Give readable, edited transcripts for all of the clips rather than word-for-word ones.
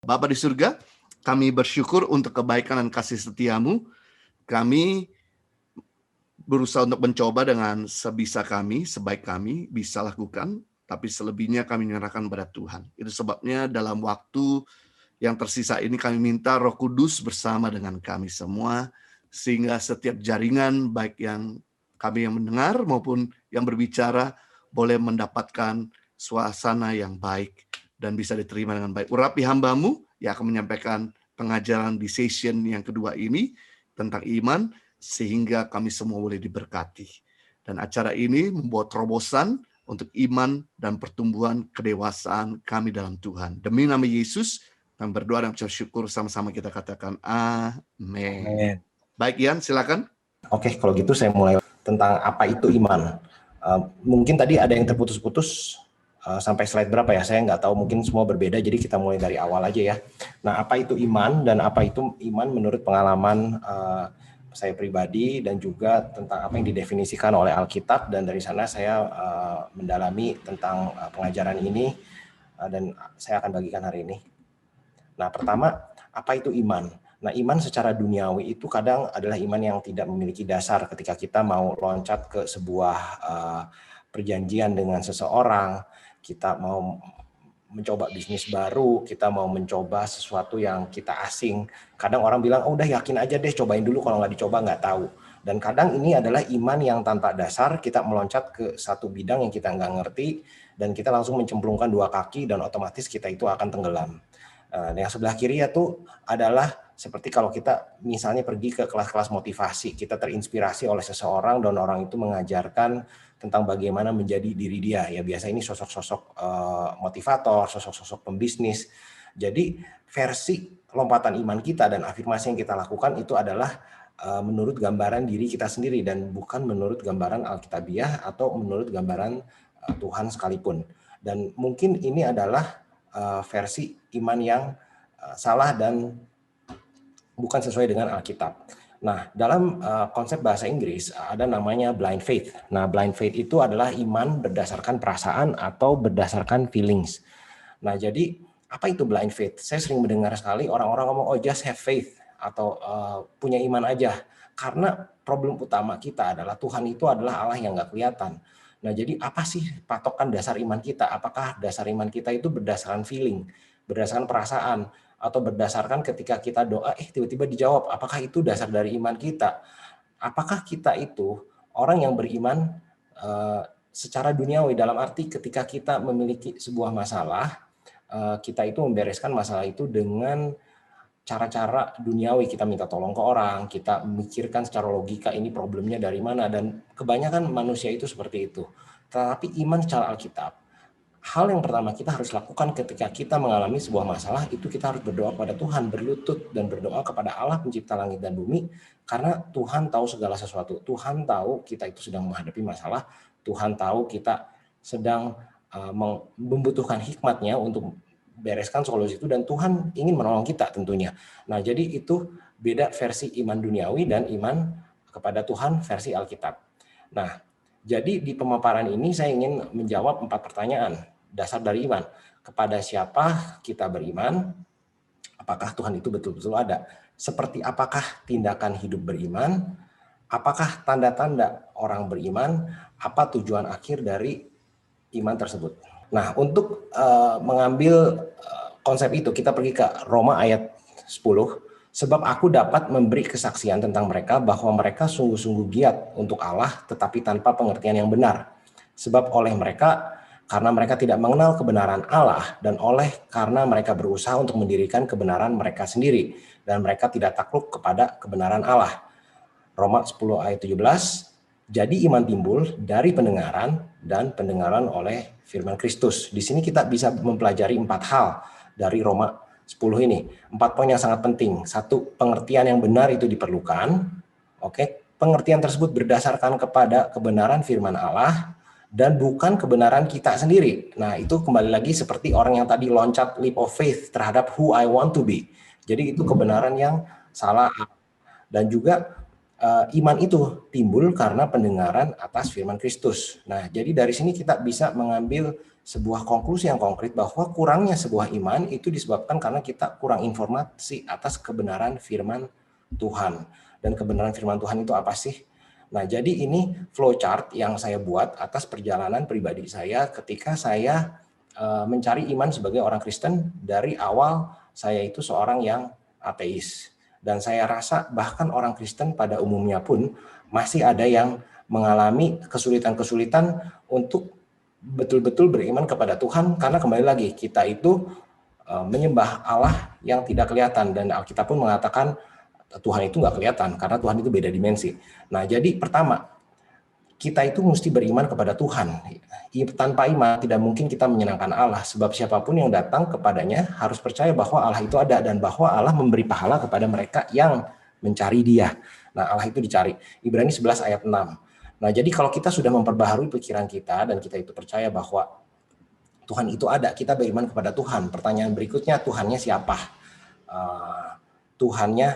Bapa di surga, kami bersyukur untuk kebaikan dan kasih setiamu. Kami berusaha untuk mencoba dengan sebisa kami, sebaik kami bisa lakukan, tapi selebihnya kami menyerahkan pada Tuhan. Itu sebabnya dalam waktu yang tersisa ini kami minta Roh Kudus bersama dengan kami semua, sehingga setiap jaringan baik yang kami yang mendengar maupun yang berbicara boleh mendapatkan suasana yang baik dan bisa diterima dengan baik. Urapi hamba-Mu yang akan menyampaikan pengajaran di session yang kedua ini tentang iman, sehingga kami semua boleh diberkati. Dan acara ini membawa terobosan untuk iman dan pertumbuhan kedewasaan kami dalam Tuhan. Demi nama Yesus, kami berdoa dan bersyukur, sama-sama kita katakan amin. Baik Ian, silakan. Oke, kalau gitu saya mulai tentang apa itu iman. Mungkin tadi ada yang terputus-putus sampai slide berapa ya, saya nggak tahu, mungkin semua berbeda, jadi kita mulai dari awal aja ya. Nah, apa itu iman dan apa itu iman menurut pengalaman saya pribadi dan juga tentang apa yang didefinisikan oleh Alkitab, dan dari sana saya mendalami tentang pengajaran ini dan saya akan bagikan hari ini. Nah, pertama, apa itu iman? Nah, iman secara duniawi itu kadang adalah iman yang tidak memiliki dasar ketika kita mau loncat ke sebuah perjanjian dengan seseorang, kita mau mencoba bisnis baru, kita mau mencoba sesuatu yang kita asing. Kadang orang bilang, oh udah yakin aja deh, cobain dulu, kalau nggak dicoba nggak tahu. Dan kadang ini adalah iman yang tanpa dasar, kita meloncat ke satu bidang yang kita nggak ngerti, dan kita langsung mencemplungkan dua kaki, dan otomatis kita itu akan tenggelam. Yang sebelah kiri itu adalah seperti kalau kita misalnya pergi ke kelas-kelas motivasi, kita terinspirasi oleh seseorang dan orang itu mengajarkan tentang bagaimana menjadi diri dia. Ya biasa ini sosok-sosok motivator, sosok-sosok pembisnis. Jadi versi lompatan iman kita dan afirmasi yang kita lakukan itu adalah menurut gambaran diri kita sendiri dan bukan menurut gambaran Alkitabiah atau menurut gambaran Tuhan sekalipun. Dan mungkin ini adalah versi iman yang salah dan bukan sesuai dengan Alkitab. Nah, dalam konsep bahasa Inggris ada namanya blind faith. Nah, blind faith itu adalah iman berdasarkan perasaan atau berdasarkan feelings. Nah, jadi apa itu blind faith? Saya sering mendengar sekali orang-orang ngomong, oh just have faith, atau punya iman aja. Karena problem utama kita adalah Tuhan itu adalah Allah yang nggak kelihatan. Nah, jadi apa sih patokan dasar iman kita? Apakah dasar iman kita itu berdasarkan feeling, berdasarkan perasaan, atau berdasarkan ketika kita doa, tiba-tiba dijawab? Apakah itu dasar dari iman kita? Apakah kita itu orang yang beriman secara duniawi, dalam arti ketika kita memiliki sebuah masalah, kita itu membereskan masalah itu dengan cara-cara duniawi, kita minta tolong ke orang, kita memikirkan secara logika ini problemnya dari mana, dan kebanyakan manusia itu seperti itu. Tetapi iman secara Alkitab, hal yang pertama kita harus lakukan ketika kita mengalami sebuah masalah, itu kita harus berdoa kepada Tuhan, berlutut dan berdoa kepada Allah pencipta langit dan bumi, karena Tuhan tahu segala sesuatu. Tuhan tahu kita itu sedang menghadapi masalah, Tuhan tahu kita sedang membutuhkan hikmatnya untuk bereskan solusi itu, dan Tuhan ingin menolong kita tentunya. Nah, jadi itu beda versi iman duniawi dan iman kepada Tuhan versi Alkitab. Nah, jadi di pemaparan ini saya ingin menjawab 4 pertanyaan dasar dari iman. Kepada siapa kita beriman? Apakah Tuhan itu betul-betul ada? Seperti apakah tindakan hidup beriman? Apakah tanda-tanda orang beriman? Apa tujuan akhir dari iman tersebut? Nah, untuk mengambil konsep itu, kita pergi ke Roma ayat 10. Sebab aku dapat memberi kesaksian tentang mereka bahwa mereka sungguh-sungguh giat untuk Allah, tetapi tanpa pengertian yang benar. Sebab oleh mereka, karena mereka tidak mengenal kebenaran Allah, dan karena mereka berusaha untuk mendirikan kebenaran mereka sendiri, dan mereka tidak takluk kepada kebenaran Allah. Roma 10 ayat 17. Jadi iman timbul dari pendengaran, dan pendengaran oleh firman Kristus. Di sini kita bisa mempelajari 4 hal dari Roma 10 ini. 4 poin yang sangat penting. 1, pengertian yang benar itu diperlukan. Oke, pengertian tersebut berdasarkan kepada kebenaran firman Allah dan bukan kebenaran kita sendiri. Nah, itu kembali lagi seperti orang yang tadi loncat leap of faith terhadap who I want to be. Jadi itu kebenaran yang salah. Dan juga iman itu timbul karena pendengaran atas firman Kristus. Nah, jadi dari sini kita bisa mengambil sebuah konklusi yang konkret bahwa kurangnya sebuah iman itu disebabkan karena kita kurang informasi atas kebenaran firman Tuhan. Dan kebenaran firman Tuhan itu apa sih? Nah, jadi ini flowchart yang saya buat atas perjalanan pribadi saya ketika saya mencari iman sebagai orang Kristen. Dari awal saya itu seorang yang ateis. Dan saya rasa bahkan orang Kristen pada umumnya pun masih ada yang mengalami kesulitan-kesulitan untuk betul-betul beriman kepada Tuhan, karena kembali lagi kita itu menyembah Allah yang tidak kelihatan, dan Alkitab pun mengatakan Tuhan itu nggak kelihatan karena Tuhan itu beda dimensi. Nah, jadi pertama, kita itu mesti beriman kepada Tuhan. Tanpa iman tidak mungkin kita menyenangkan Allah, sebab siapapun yang datang kepadanya harus percaya bahwa Allah itu ada dan bahwa Allah memberi pahala kepada mereka yang mencari Dia. Nah, Allah itu dicari. Ibrani 11 ayat 6. Nah, jadi kalau kita sudah memperbaharui pikiran kita dan kita itu percaya bahwa Tuhan itu ada, kita beriman kepada Tuhan. Pertanyaan berikutnya, Tuhannya siapa? Tuhannya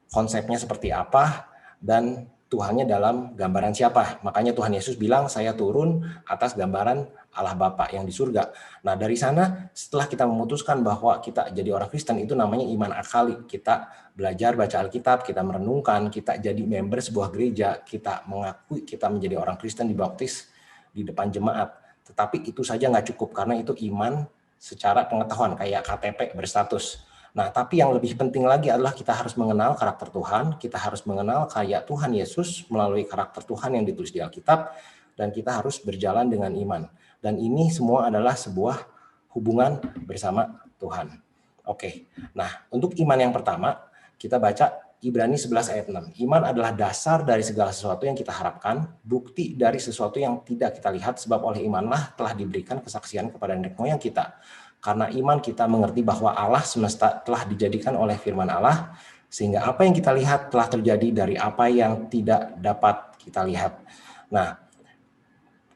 konsepnya seperti apa, dan Tuhannya dalam gambaran siapa. Makanya Tuhan Yesus bilang, saya turun atas gambaran Allah Bapa yang di surga. Nah, dari sana setelah kita memutuskan bahwa kita jadi orang Kristen, itu namanya iman akali. Kita belajar baca Alkitab, kita merenungkan, kita jadi member sebuah gereja, kita mengakui kita menjadi orang Kristen, dibaptis di depan jemaat. Tetapi itu saja nggak cukup, karena itu iman secara pengetahuan, kayak KTP berstatus. Nah, tapi yang lebih penting lagi adalah kita harus mengenal karakter Tuhan, kita harus mengenal kayak Tuhan Yesus melalui karakter Tuhan yang ditulis di Alkitab, dan kita harus berjalan dengan iman. Dan ini semua adalah sebuah hubungan bersama Tuhan. Oke, nah untuk iman yang pertama, kita baca Ibrani 11 ayat 6. Iman adalah dasar dari segala sesuatu yang kita harapkan, bukti dari sesuatu yang tidak kita lihat, sebab oleh imanlah telah diberikan kesaksian kepada nenek moyang kita. Karena iman kita mengerti bahwa Allah semesta telah dijadikan oleh firman Allah, sehingga apa yang kita lihat telah terjadi dari apa yang tidak dapat kita lihat. Nah,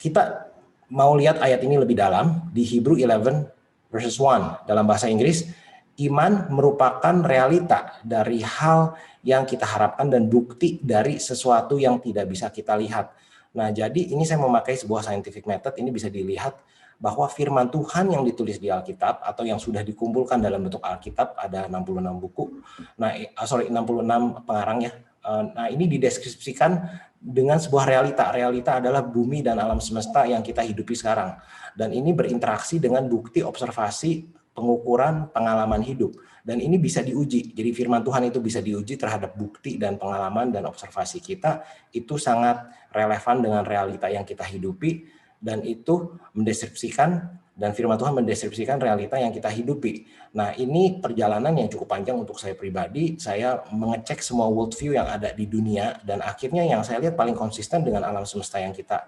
kita mau lihat ayat ini lebih dalam di Hebrew 11 verses 1 dalam bahasa Inggris. Iman merupakan realita dari hal yang kita harapkan dan bukti dari sesuatu yang tidak bisa kita lihat. Nah, jadi ini saya memakai sebuah scientific method, ini bisa dilihat bahwa firman Tuhan yang ditulis di Alkitab atau yang sudah dikumpulkan dalam bentuk Alkitab, ada 66 buku. Nah, 66 pengarang ya. Nah, ini dideskripsikan dengan sebuah realita. Realita adalah bumi dan alam semesta yang kita hidupi sekarang. Dan ini berinteraksi dengan bukti observasi, pengukuran, pengalaman hidup. Dan ini bisa diuji. Jadi firman Tuhan itu bisa diuji terhadap bukti dan pengalaman dan observasi kita. Itu sangat relevan dengan realita yang kita hidupi. Dan itu mendeskripsikan, dan firman Tuhan mendeskripsikan realita yang kita hidupi. Nah, ini perjalanan yang cukup panjang untuk saya pribadi. Saya mengecek semua worldview yang ada di dunia, dan akhirnya yang saya lihat paling konsisten dengan alam semesta yang kita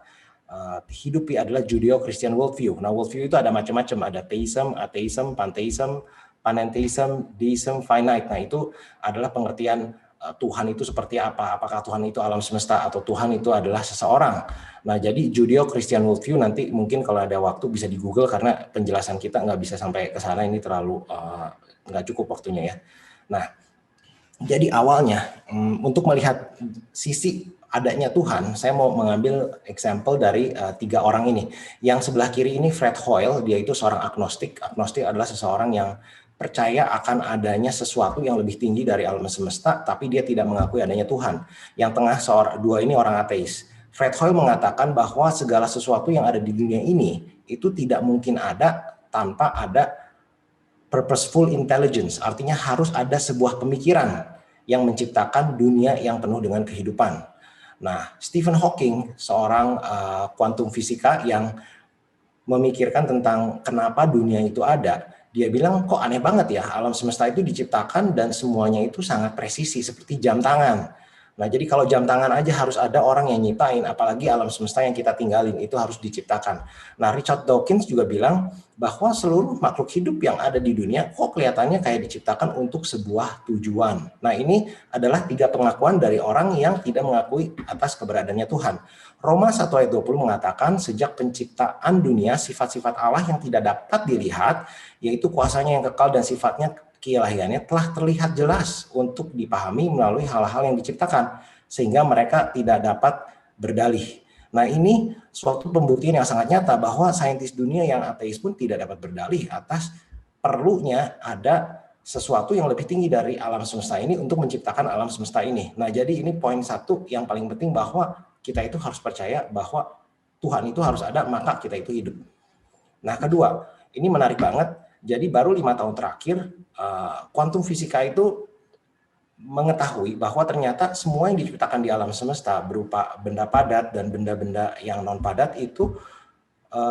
hidupi adalah Judeo-Christian worldview. Nah, worldview itu ada macam-macam, ada theism, atheism, pantheism, panentheism, deism, finite. Nah, itu adalah pengertian Tuhan itu seperti apa, apakah Tuhan itu alam semesta atau Tuhan itu adalah seseorang. Nah, jadi Judeo-Christian worldview nanti mungkin kalau ada waktu bisa di Google, karena penjelasan kita nggak bisa sampai ke sana, ini terlalu nggak cukup waktunya ya. Nah, jadi awalnya untuk melihat sisi adanya Tuhan, saya mau mengambil example dari 3 orang ini. Yang sebelah kiri ini Fred Hoyle, dia itu seorang agnostik. Agnostik adalah seseorang yang percaya akan adanya sesuatu yang lebih tinggi dari alam semesta, tapi dia tidak mengakui adanya Tuhan. Yang tengah dua ini orang ateis. Fred Hoyle mengatakan bahwa segala sesuatu yang ada di dunia ini itu tidak mungkin ada tanpa ada purposeful intelligence. Artinya harus ada sebuah pemikiran yang menciptakan dunia yang penuh dengan kehidupan. Nah, Stephen Hawking, seorang kuantum fisika yang memikirkan tentang kenapa dunia itu ada, dia bilang, kok aneh banget ya, alam semesta itu diciptakan dan semuanya itu sangat presisi seperti jam tangan. Nah, jadi kalau jam tangan aja harus ada orang yang nyiptain, apalagi alam semesta yang kita tinggalin, itu harus diciptakan. Nah, Richard Dawkins juga bilang bahwa seluruh makhluk hidup yang ada di dunia kok kelihatannya kayak diciptakan untuk sebuah tujuan. Nah, ini adalah 3 pengakuan dari orang yang tidak mengakui atas keberadaannya Tuhan. Roma 1 ayat 20 mengatakan, sejak penciptaan dunia, sifat-sifat Allah yang tidak dapat dilihat, yaitu kuasanya yang kekal dan sifatnya keilahiannya telah terlihat jelas untuk dipahami melalui hal-hal yang diciptakan, sehingga mereka tidak dapat berdalih. Nah, ini suatu pembuktian yang sangat nyata bahwa saintis dunia yang ateis pun tidak dapat berdalih atas perlunya ada sesuatu yang lebih tinggi dari alam semesta ini untuk menciptakan alam semesta ini. Nah, jadi ini poin satu yang paling penting, bahwa kita itu harus percaya bahwa Tuhan itu harus ada, maka kita itu hidup. Nah, kedua, ini menarik banget. Jadi baru 5 tahun terakhir, kuantum fisika itu mengetahui bahwa ternyata semua yang diciptakan di alam semesta berupa benda padat dan benda-benda yang non padat itu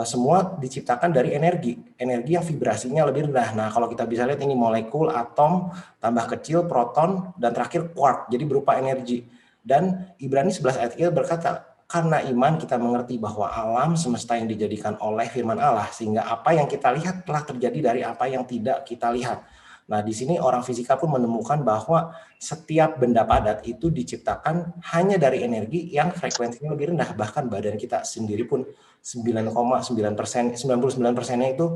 semua diciptakan dari energi yang vibrasinya lebih rendah. Nah, kalau kita bisa lihat ini molekul, atom, tambah kecil, proton, dan terakhir quark, jadi berupa energi. Dan Ibrani 11 ayat 3 berkata, karena iman kita mengerti bahwa alam semesta yang dijadikan oleh firman Allah, sehingga apa yang kita lihat telah terjadi dari apa yang tidak kita lihat. Nah, di sini orang fisika pun menemukan bahwa setiap benda padat itu diciptakan hanya dari energi yang frekuensinya lebih rendah. Bahkan badan kita sendiri pun 99%, 99%-nya itu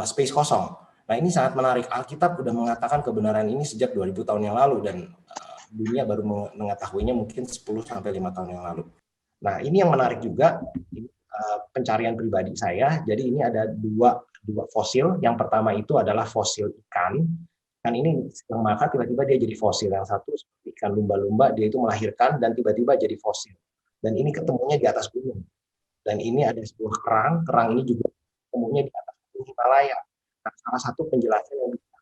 space kosong. Nah, ini sangat menarik. Alkitab sudah mengatakan kebenaran ini sejak 2000 tahun yang lalu, dan dunia baru mengetahuinya mungkin 10-5 tahun yang lalu. Nah, ini yang menarik juga, pencarian pribadi saya. Jadi ini ada dua fosil. Yang pertama itu adalah fosil ikan. Kan ini sedang makan, tiba-tiba dia jadi fosil. Yang satu seperti ikan lumba-lumba, dia itu melahirkan dan tiba-tiba jadi fosil. Dan ini ketemunya di atas gunung. Dan ini ada sebuah kerang ini juga ketemunya di atas gunung Himalaya. Nah, salah satu penjelasan yang bisa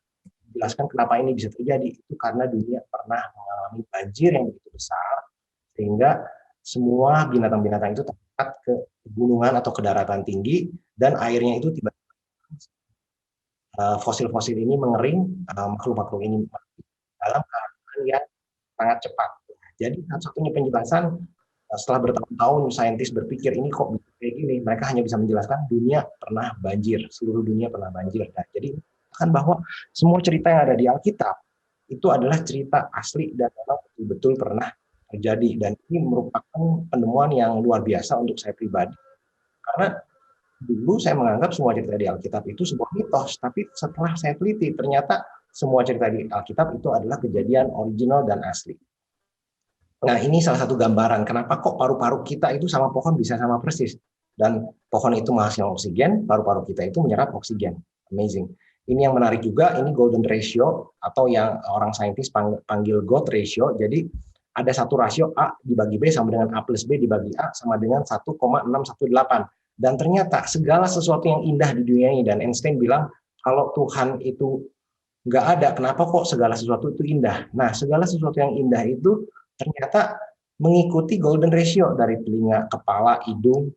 menjelaskan kenapa ini bisa terjadi itu karena dunia pernah mengalami banjir yang begitu besar, sehingga semua binatang-binatang itu terangkat ke gunungan atau ke daratan tinggi, dan airnya itu tiba-tiba fosil-fosil ini mengering, makhluk-makhluk ini dalam keadaan yang sangat cepat. Jadi satu-satunya penjelasan, setelah bertahun-tahun saintis berpikir ini kok bisa kayak gini, mereka hanya bisa menjelaskan dunia pernah banjir, seluruh dunia pernah banjir. Nah, jadi kan bahwa semua cerita yang ada di Alkitab itu adalah cerita asli dan memang betul-betul pernah terjadi, dan ini merupakan penemuan yang luar biasa untuk saya pribadi, karena dulu saya menganggap semua cerita di Alkitab itu sebuah mitos, tapi setelah saya teliti ternyata semua cerita di Alkitab itu adalah kejadian original dan asli. Nah, ini salah satu gambaran kenapa kok paru-paru kita itu sama pohon bisa sama persis, dan pohon itu menghasilkan oksigen, paru-paru kita itu menyerap oksigen. Amazing. Ini yang menarik juga, ini golden ratio atau yang orang saintis panggil God ratio. Jadi ada satu rasio A dibagi B sama dengan A plus B dibagi A sama dengan 1,618. Dan ternyata segala sesuatu yang indah di dunia ini, dan Einstein bilang kalau Tuhan itu nggak ada, kenapa kok segala sesuatu itu indah? Nah, segala sesuatu yang indah itu ternyata mengikuti golden ratio dari telinga, kepala, hidung,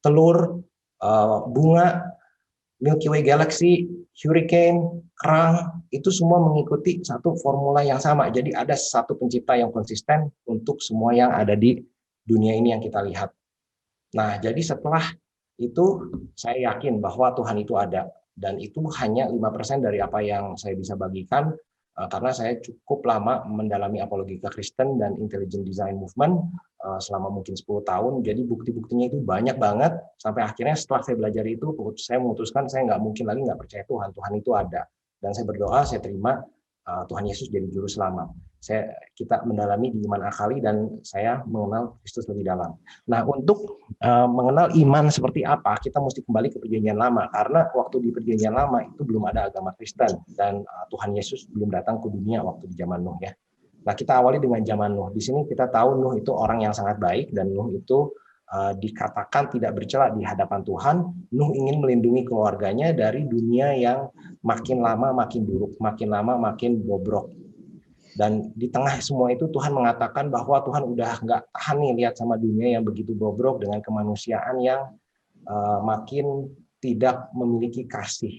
telur, bunga, Milky Way Galaxy, hurricane, kerang, itu semua mengikuti satu formula yang sama. Jadi ada satu pencipta yang konsisten untuk semua yang ada di dunia ini yang kita lihat. Nah, jadi setelah itu saya yakin bahwa Tuhan itu ada, dan itu hanya 5% dari apa yang saya bisa bagikan, karena saya cukup lama mendalami apologika Kristen dan intelligent design movement selama mungkin 10 tahun. Jadi bukti-buktinya itu banyak banget, sampai akhirnya setelah saya belajar itu saya memutuskan saya nggak mungkin lagi nggak percaya Tuhan itu ada, dan saya berdoa, saya terima Tuhan Yesus jadi juru selamat. Kita mendalami di iman akali, dan saya mengenal Kristus lebih dalam. Nah, untuk mengenal iman seperti apa, kita mesti kembali ke Perjanjian Lama, karena waktu di Perjanjian Lama itu belum ada agama Kristen, dan Tuhan Yesus belum datang ke dunia waktu di zaman Nuh, ya. Nah, kita awali dengan zaman Nuh. Di sini kita tahu Nuh itu orang yang sangat baik, dan Nuh itu dikatakan tidak bercela di hadapan Tuhan. Nuh ingin melindungi keluarganya dari dunia yang makin lama makin buruk, makin lama makin bobrok. Dan di tengah semua itu Tuhan mengatakan bahwa Tuhan udah nggak tahan nih lihat sama dunia yang begitu bobrok dengan kemanusiaan yang makin tidak memiliki kasih.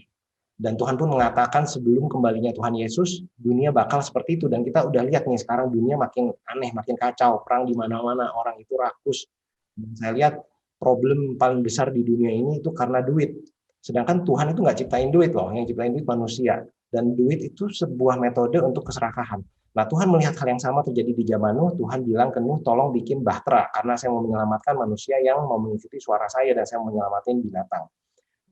Dan Tuhan pun mengatakan sebelum kembalinya Tuhan Yesus, dunia bakal seperti itu. Dan kita udah lihat nih sekarang dunia makin aneh, makin kacau, perang di mana-mana, orang itu rakus. Dan saya lihat problem paling besar di dunia ini itu karena duit. Sedangkan Tuhan itu nggak ciptain duit loh, yang ciptain duit manusia. Dan duit itu sebuah metode untuk keserakahan. Nah, Tuhan melihat hal yang sama terjadi di zaman Nuh. Tuhan bilang ke Nuh, tolong bikin bahtera, karena saya mau menyelamatkan manusia yang mau mengikuti suara saya, dan saya mau menyelamatkan binatang.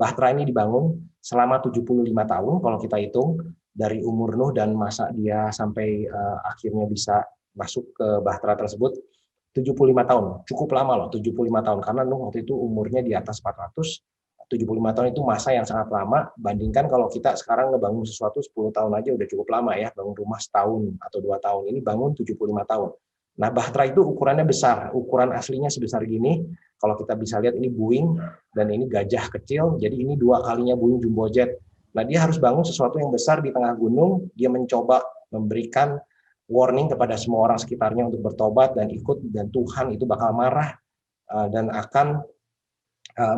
Bahtera ini dibangun selama 75 tahun, kalau kita hitung, dari umur Nuh dan masa dia sampai akhirnya bisa masuk ke bahtera tersebut, 75 tahun, cukup lama loh, 75 tahun, karena Nuh waktu itu umurnya di atas 400, 75 tahun itu masa yang sangat lama, bandingkan kalau kita sekarang ngebangun sesuatu 10 tahun aja udah cukup lama ya, bangun rumah setahun atau 2 tahun, ini bangun 75 tahun. Nah, Bahtera itu ukurannya besar, ukuran aslinya sebesar gini, kalau kita bisa lihat ini Boeing, dan ini gajah kecil, jadi ini 2 kalinya Boeing jumbo jet. Nah, dia harus bangun sesuatu yang besar di tengah gunung, dia mencoba memberikan warning kepada semua orang sekitarnya untuk bertobat dan ikut, dan Tuhan itu bakal marah dan akan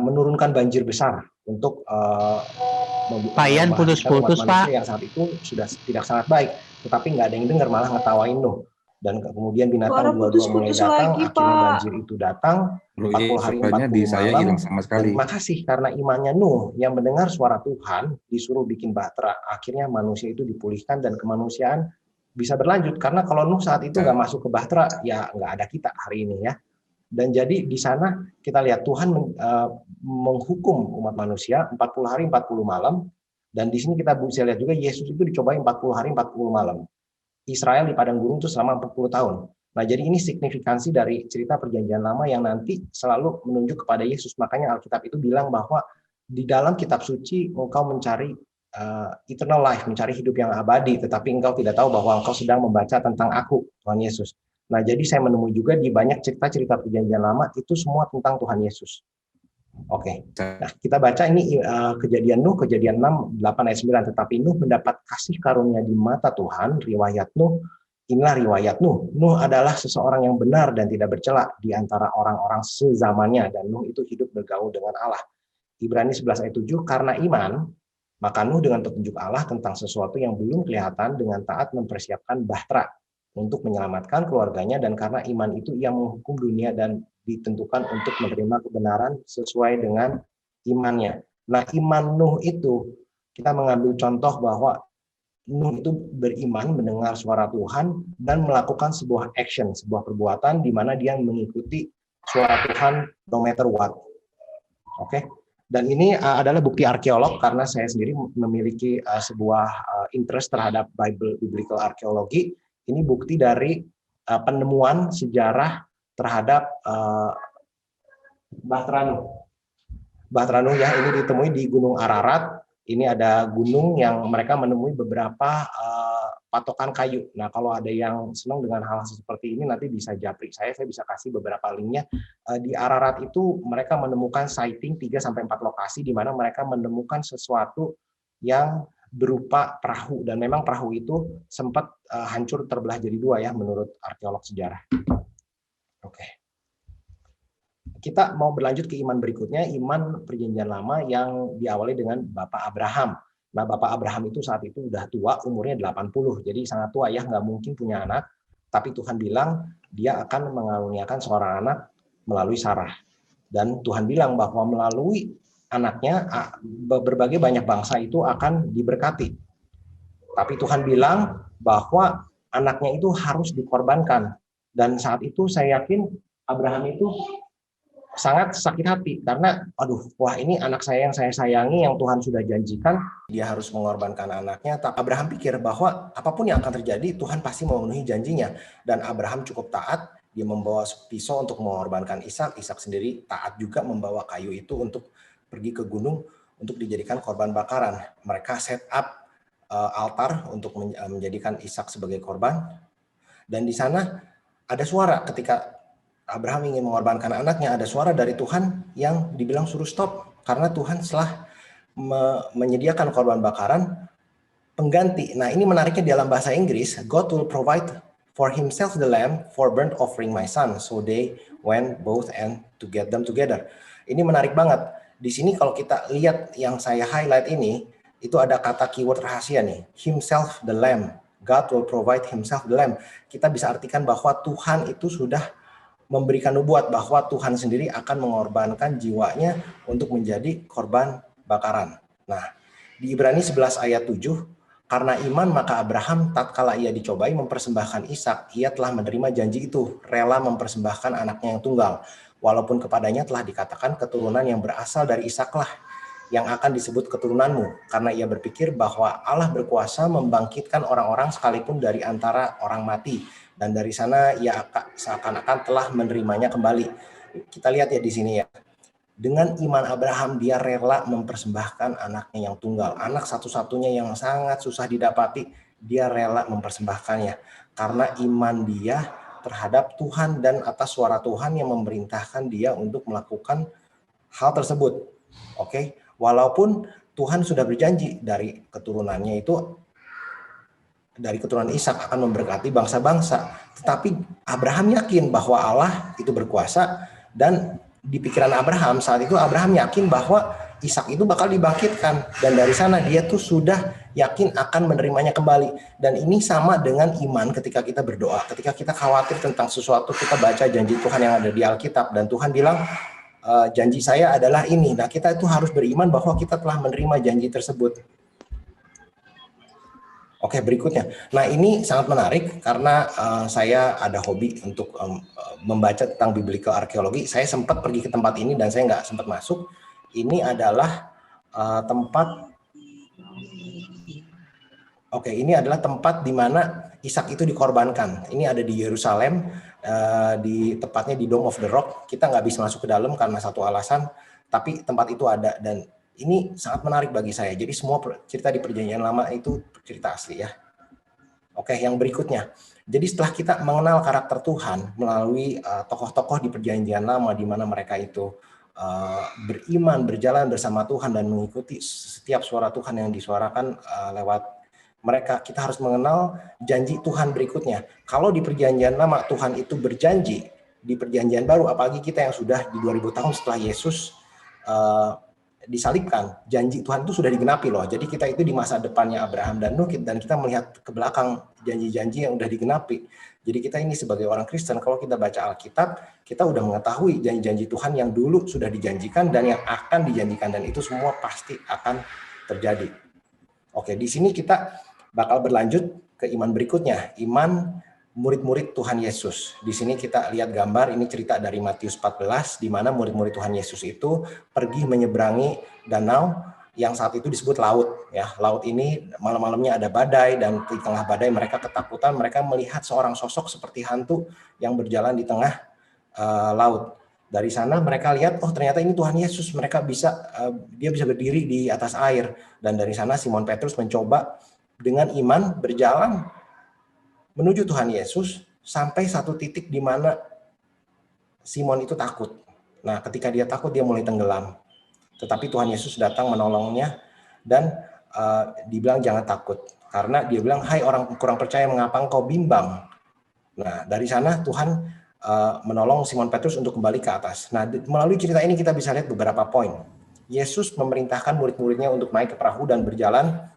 menurunkan banjir besar untuk Pak Ian menghasilkan umat putus-putus, manusia Pak. yang saat itu sudah tidak sangat baik, tetapi nggak ada yang dengar, malah ngetawain Nuh. Dan kemudian binatang dua-dua mulai datang, lagi, akhirnya Pak. banjir itu datang, 40 hari 40 saya malam. hilang sama Dan sekali. terima kasih karena imannya Nuh yang mendengar suara Tuhan, disuruh bikin bahtera, akhirnya manusia itu dipulihkan dan kemanusiaan bisa berlanjut. Karena kalau Nuh saat itu nggak masuk ke bahtera, ya nggak ada kita hari ini ya. Dan jadi di sana kita lihat Tuhan menghukum umat manusia 40 hari 40 malam, dan di sini kita bisa lihat juga Yesus itu dicobai 40 hari 40 malam. Israel di padang gurun itu selama 40 tahun. Nah, jadi ini signifikansi dari cerita perjanjian lama yang nanti selalu menunjuk kepada Yesus. Makanya Alkitab itu bilang bahwa di dalam kitab suci engkau mencari eternal life, mencari hidup yang abadi, tetapi engkau tidak tahu bahwa engkau sedang membaca tentang aku, Tuhan Yesus. Nah, jadi saya menemui juga di banyak cerita-cerita perjanjian lama itu semua tentang Tuhan Yesus. Oke. Nah, kita baca ini kejadian Nuh, kejadian 6, 8 ayat 9. Tetapi Nuh mendapat kasih karunia di mata Tuhan, riwayat Nuh. Inilah riwayat Nuh. Nuh adalah seseorang yang benar dan tidak bercela di antara orang-orang sezamannya, dan Nuh itu hidup bergaul dengan Allah. Ibrani 11 ayat 7, karena iman, maka Nuh dengan petunjuk Allah tentang sesuatu yang belum kelihatan dengan taat mempersiapkan bahtera untuk menyelamatkan keluarganya, dan karena iman itu ia menghukum dunia dan ditentukan untuk menerima kebenaran sesuai dengan imannya. Nah, iman Nuh itu kita mengambil contoh bahwa Nuh itu beriman, mendengar suara Tuhan dan melakukan sebuah action, sebuah perbuatan di mana dia mengikuti suara Tuhan no matter what. Oke. Dan ini adalah bukti arkeolog karena saya sendiri memiliki sebuah interest terhadap biblical archaeology. Ini bukti dari penemuan sejarah terhadap Bahtera Nuh. Bahtera Nuh ya, ini ditemui di Gunung Ararat. Ini ada gunung yang mereka menemui beberapa patokan kayu. Nah, kalau ada yang senang dengan hal seperti ini nanti bisa japri saya bisa kasih beberapa linknya. Di Ararat itu mereka menemukan sighting 3-4 lokasi di mana mereka menemukan sesuatu yang berupa perahu, dan memang perahu itu sempat hancur terbelah jadi 2 ya menurut arkeolog sejarah. Oke. Kita mau berlanjut ke iman berikutnya, iman perjanjian lama yang diawali dengan Bapak Abraham. Nah, Bapak Abraham itu saat itu udah tua, umurnya 80, jadi sangat tua ya, nggak mungkin punya anak. Tapi Tuhan bilang dia akan mengaruniakan seorang anak melalui Sarah. Dan Tuhan bilang bahwa melalui anaknya berbagai banyak bangsa itu akan diberkati. Tapi Tuhan bilang bahwa anaknya itu harus dikorbankan. Dan saat itu saya yakin Abraham itu sangat sakit hati karena wah ini anak saya yang saya sayangi, yang Tuhan sudah janjikan dia harus mengorbankan anaknya. Tapi Abraham pikir bahwa apapun yang akan terjadi Tuhan pasti memenuhi janjinya, dan Abraham cukup taat. Dia membawa pisau untuk mengorbankan Ishak. Ishak sendiri taat juga membawa kayu itu untuk pergi ke gunung untuk dijadikan korban bakaran. Mereka set up altar untuk menjadikan Ishak sebagai korban. Dan di sana ada suara ketika Abraham ingin mengorbankan anaknya, ada suara dari Tuhan yang dibilang suruh stop, karena Tuhan telah menyediakan korban bakaran pengganti. Nah, ini menariknya dalam bahasa Inggris, God will provide for himself the lamb for burnt offering my son. So they went both and to get them together. Ini menarik banget. Di sini kalau kita lihat yang saya highlight ini, itu ada kata keyword rahasia nih, himself the lamb. God will provide himself the lamb. Kita bisa artikan bahwa Tuhan itu sudah memberikan nubuat bahwa Tuhan sendiri akan mengorbankan jiwanya untuk menjadi korban bakaran. Nah, di Ibrani 11 ayat 7, karena iman maka Abraham tatkala ia dicobai mempersembahkan Ishak, ia telah menerima janji itu, rela mempersembahkan anaknya yang tunggal, walaupun kepadanya telah dikatakan keturunan yang berasal dari Ishaklah yang akan disebut keturunanmu, karena ia berpikir bahwa Allah berkuasa membangkitkan orang-orang sekalipun dari antara orang mati, dan dari sana ia seakan-akan telah menerimanya kembali. Kita lihat ya di sini ya. Dengan iman Abraham, dia rela mempersembahkan anaknya yang tunggal, anak satu-satunya yang sangat susah didapati, dia rela mempersembahkannya karena iman dia terhadap Tuhan dan atas suara Tuhan yang memerintahkan dia untuk melakukan hal tersebut. Oke, walaupun Tuhan sudah berjanji dari keturunannya itu, dari keturunan Ishak akan memberkati bangsa-bangsa, tetapi Abraham yakin bahwa Allah itu berkuasa, dan di pikiran Abraham saat itu Abraham yakin bahwa Ishak itu bakal dibangkitkan, dan dari sana dia tuh sudah yakin akan menerimanya kembali. Dan ini sama dengan iman ketika kita berdoa, ketika kita khawatir tentang sesuatu, kita baca janji Tuhan yang ada di Alkitab, dan Tuhan bilang janji saya adalah ini. Nah, kita itu harus beriman bahwa kita telah menerima janji tersebut. Oke, berikutnya. Nah, ini sangat menarik karena saya ada hobi untuk membaca tentang biblical arkeologi. Saya sempat pergi ke tempat ini dan saya nggak sempat masuk. Ini adalah ini adalah tempat di mana Ishak itu dikorbankan. Ini ada di Yerusalem, tepatnya di Dome of the Rock. Kita nggak bisa masuk ke dalam karena satu alasan, tapi tempat itu ada, dan ini sangat menarik bagi saya. Jadi semua cerita di Perjanjian Lama itu cerita asli ya. Oke, yang berikutnya. Jadi setelah kita mengenal karakter Tuhan melalui tokoh-tokoh di Perjanjian Lama, di mana mereka itu beriman, berjalan bersama Tuhan dan mengikuti setiap suara Tuhan yang disuarakan lewat mereka, kita harus mengenal janji Tuhan berikutnya. Kalau di Perjanjian Lama Tuhan itu berjanji, di Perjanjian Baru, apalagi kita yang sudah di 2000 tahun setelah Yesus disalibkan, janji Tuhan itu sudah digenapi loh. Jadi kita itu di masa depannya Abraham dan Nuh, dan kita melihat ke belakang janji-janji yang udah digenapi. Jadi kita ini sebagai orang Kristen, kalau kita baca Alkitab, kita udah mengetahui janji-janji Tuhan yang dulu sudah dijanjikan dan yang akan dijanjikan, dan itu semua pasti akan terjadi. Oke, di sini kita bakal berlanjut ke iman berikutnya, iman murid-murid Tuhan Yesus. Di sini kita lihat gambar, ini cerita dari Matius 14, di mana murid-murid Tuhan Yesus itu pergi menyeberangi danau yang saat itu disebut laut. Ya, laut ini malam-malamnya ada badai, dan di tengah badai mereka ketakutan, mereka melihat seorang sosok seperti hantu yang berjalan di tengah laut. Dari sana mereka lihat, oh ternyata ini Tuhan Yesus. Mereka dia bisa berdiri di atas air, dan dari sana Simon Petrus mencoba dengan iman berjalan menuju Tuhan Yesus sampai satu titik di mana Simon itu takut. Nah, ketika dia takut, dia mulai tenggelam. Tetapi Tuhan Yesus datang menolongnya dan dibilang jangan takut. Karena dia bilang, hai orang kurang percaya, mengapa engkau bimbang? Nah, dari sana Tuhan menolong Simon Petrus untuk kembali ke atas. Nah, melalui cerita ini kita bisa lihat beberapa poin. Yesus memerintahkan murid-muridnya untuk naik ke perahu dan berjalan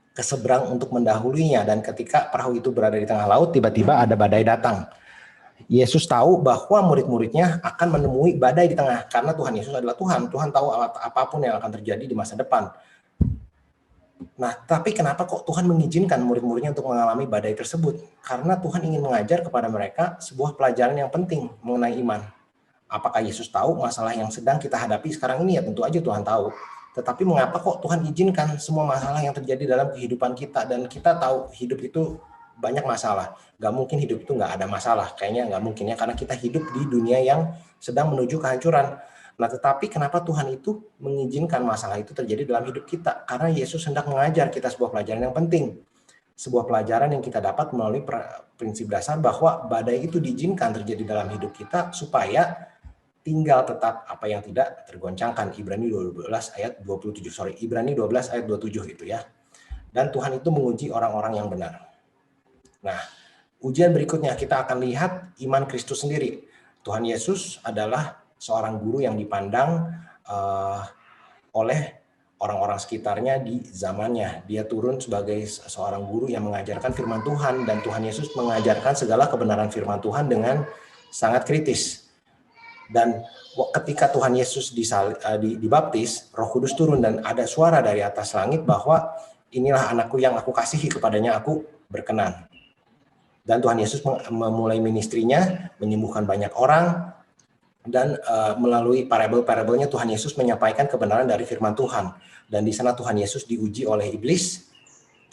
ke seberang untuk mendahuluinya, dan ketika perahu itu berada di tengah laut, tiba-tiba ada badai datang. Yesus tahu bahwa murid-muridnya akan menemui badai di tengah, karena Tuhan Yesus adalah Tuhan. Tuhan tahu apapun yang akan terjadi di masa depan. Nah, tapi kenapa kok Tuhan mengizinkan murid-muridnya untuk mengalami badai tersebut? Karena Tuhan ingin mengajar kepada mereka sebuah pelajaran yang penting mengenai iman. Apakah Yesus tahu masalah yang sedang kita hadapi sekarang ini? Ya tentu aja Tuhan tahu. Tetapi mengapa kok Tuhan izinkan semua masalah yang terjadi dalam kehidupan kita? Dan kita tahu hidup itu banyak masalah. Gak mungkin hidup itu gak ada masalah. Kayaknya gak mungkin ya, karena kita hidup di dunia yang sedang menuju kehancuran. Nah, tetapi kenapa Tuhan itu mengizinkan masalah itu terjadi dalam hidup kita? Karena Yesus hendak mengajar kita sebuah pelajaran yang penting. Sebuah pelajaran yang kita dapat melalui prinsip dasar bahwa badai itu diizinkan terjadi dalam hidup kita supaya tinggal tetap apa yang tidak tergoncangkan. Ibrani 12 ayat 27. Ibrani 12 ayat 27 itu ya. Dan Tuhan itu menguji orang-orang yang benar. Nah, ujian berikutnya kita akan lihat iman Kristus sendiri. Tuhan Yesus adalah seorang guru yang dipandang oleh orang-orang sekitarnya di zamannya. Dia turun sebagai seorang guru yang mengajarkan firman Tuhan, dan Tuhan Yesus mengajarkan segala kebenaran firman Tuhan dengan sangat kritis. Dan ketika Tuhan Yesus dibaptis, Roh Kudus turun dan ada suara dari atas langit bahwa inilah anakku yang aku kasihi, kepadanya aku berkenan. Dan Tuhan Yesus memulai ministrinya, menyembuhkan banyak orang, Dan melalui parabel-parabelnya Tuhan Yesus menyampaikan kebenaran dari firman Tuhan. Dan di sana Tuhan Yesus diuji oleh iblis,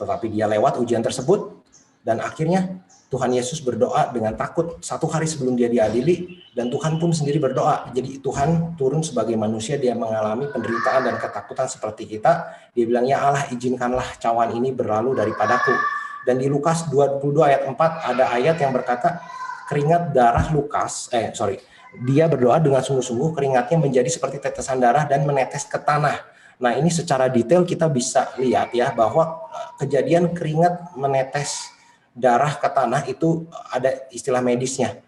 tetapi dia lewat ujian tersebut, dan akhirnya Tuhan Yesus berdoa dengan takut 1 hari sebelum dia diadili, dan Tuhan pun sendiri berdoa. Jadi Tuhan turun sebagai manusia, dia mengalami penderitaan dan ketakutan seperti kita. Dia bilang, ya Allah, izinkanlah cawan ini berlalu daripadaku. Dan di Lukas 22 ayat 4 ada ayat yang berkata, keringat darah dia berdoa dengan sungguh-sungguh, keringatnya menjadi seperti tetesan darah dan menetes ke tanah. Nah, ini secara detail kita bisa lihat ya, bahwa kejadian keringat menetes darah ke tanah itu ada istilah medisnya,